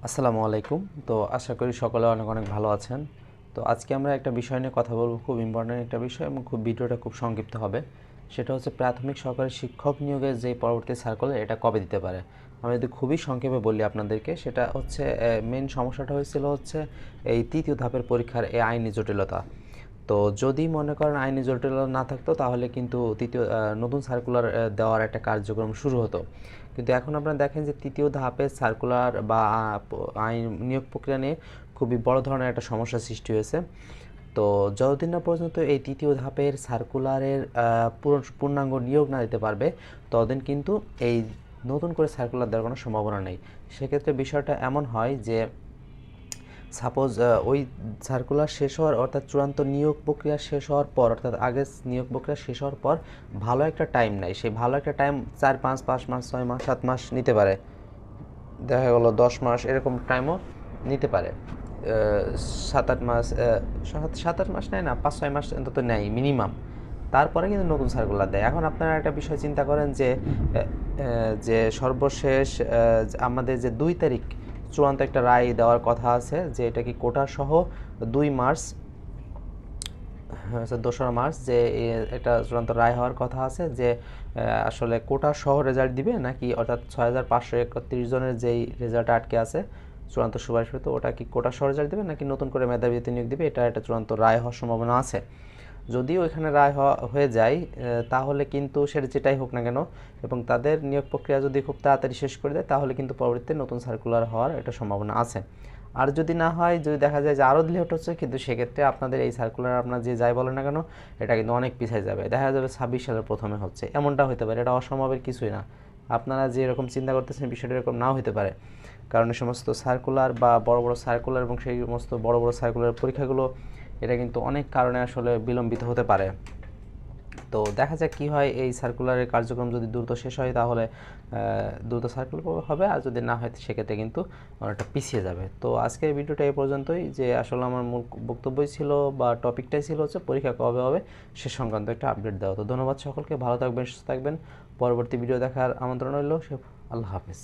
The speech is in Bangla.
আসসালামু আলাইকুম। তো আশা করি সকলে অনেক অনেক ভালো আছেন। তো আজকে আমরা একটা বিষয় নিয়ে কথা বলবো, খুব ইম্পর্ট্যান্ট একটা বিষয় এবং ভিডিওটা খুব সংক্ষিপ্ত হবে। সেটা হচ্ছে প্রাথমিক সহকারী শিক্ষক নিয়োগের যে পরবর্তী সার্কুলার এটা কবে দিতে পারে। আমি যদি খুবই সংক্ষেপে বলি আপনাদেরকে, সেটা হচ্ছে মেন সমস্যাটা হয়েছিল হচ্ছে এই তৃতীয় ধাপের পরীক্ষার এই আইনি জটিলতা। তো যদি মনে করেন আইনি জটিলতা না থাকতো তাহলে কিন্তু নতুন সার্কুলার দেওয়ার একটা কার্যক্রম শুরু হতো। কিন্তু এখন আপনারা দেখেন যে তৃতীয় ধাপের সার্কুলার বা আইন নিয়োগ প্রক্রিয়া নিয়ে খুবই বড় ধরনের একটা সমস্যার সৃষ্টি হয়েছে। তো যতদিন না পর্যন্ত এই তৃতীয় ধাপের সার্কুলারের পূর্ণাঙ্গ নিয়োগ না দিতে পারবে, ততদিন কিন্তু এই নতুন করে সার্কুলার দেওয়ার কোনো সম্ভাবনা নেই। সেক্ষেত্রে বিষয়টা এমন হয় যে সাপোজ ওই সার্কুলার শেষ হওয়ার অর্থাৎ চূড়ান্ত নিয়োগ প্রক্রিয়া শেষ হওয়ার পর, অর্থাৎ আগে নিয়োগ প্রক্রিয়া শেষ হওয়ার পর ভালো একটা টাইম নেয়, সেই ভালো একটা টাইম 4, 5, 5 মাস, 6 মাস, 7 মাস নিতে পারে, দেখা গেলো 10 মাস এরকম টাইমও নিতে পারে। 7-8 মাস, 7-8 মাস নেয় না, 5-6 মাস অন্তত নেয় মিনিমাম। তারপরে কিন্তু নতুন সার্কুলার দেয়। এখন আপনারা একটা বিষয় চিন্তা করেন যে সর্বশেষ আমাদের যে 2 তারিখ চূড়ান্ত একটা রায় দেওয়ার কথা আছে, যে এটা কি কোটা সহ 2 মার্চ, 2রা মার্চ, যে একটা চূড়ান্ত রায় হওয়ার কথা আছে যে আসলে কোটা সহ রেজাল্ট দিবে নাকি, অর্থাৎ 6531 জনের যেই রেজাল্ট আটকে আছে চূড়ান্ত সুপারিশ পেতে, ওটা কি কোটা সহ রেজাল্ট দিবে নাকি নতুন করে মেধাবৃত্তি নিয়োগ দিবে, এটা একটা চূড়ান্ত রায় হওয়ার সম্ভাবনা আছে। যদিও এখানে রায় হয়ে যায়, তাহলে কিন্তু সেটা যেটাই হোক না কেন, এবং তাদের নিয়োগ প্রক্রিয়া যদি খুব তাড়াতাড়ি শেষ করে দেয়, তাহলে কিন্তু পরবর্তীতে নতুন সার্কুলার হওয়ার একটা সম্ভাবনা আছে। আর যদি না হয়, যদি দেখা যায় যে আরও লেট হচ্ছে, কিন্তু সেক্ষেত্রে আপনাদের এই সার্কুলার আপনার যে যাই বলেন না কেন, এটা কিন্তু অনেক পিছিয়ে যাবে, দেখা যাবে 26 সালের প্রথমে হচ্ছে, এমনটা হতে পারে। এটা অসম্ভবের কিছুই না। আপনারা যে এরকম চিন্তা করতেছেন বিষয়টা এরকম নাও হতে পারে, কারণ এই সমস্ত সার্কুলার বা বড় বড় সার্কুলার এবং সেই সমস্ত বড় বড় সার্কুলার পরীক্ষাগুলো, এটা কিন্তু অনেক কারণে আসলে বিলম্বিত হতে পারে। তো দেখা যাক কী হয়। এই সার্কুলারের কার্যক্রম যদি দ্রুত শেষ হয় তাহলে দ্রুত সার্কুলার হবে, আর যদি না হয় সেক্ষেত্রে কিন্তু অনেকটা পিছিয়ে যাবে। তো আজকের ভিডিওটা এই পর্যন্তই। যে আসলে আমার মূল বক্তব্যই ছিল বা টপিকটাই ছিল হচ্ছে পরীক্ষা কবে হবে সে সংক্রান্ত একটা আপডেট দেওয়া। তো ধন্যবাদ সকলকে, ভালো থাকবেন, সুস্থ থাকবেন। পরবর্তী ভিডিও দেখার আমন্ত্রণ রইল। আল্লাহ হাফেজ।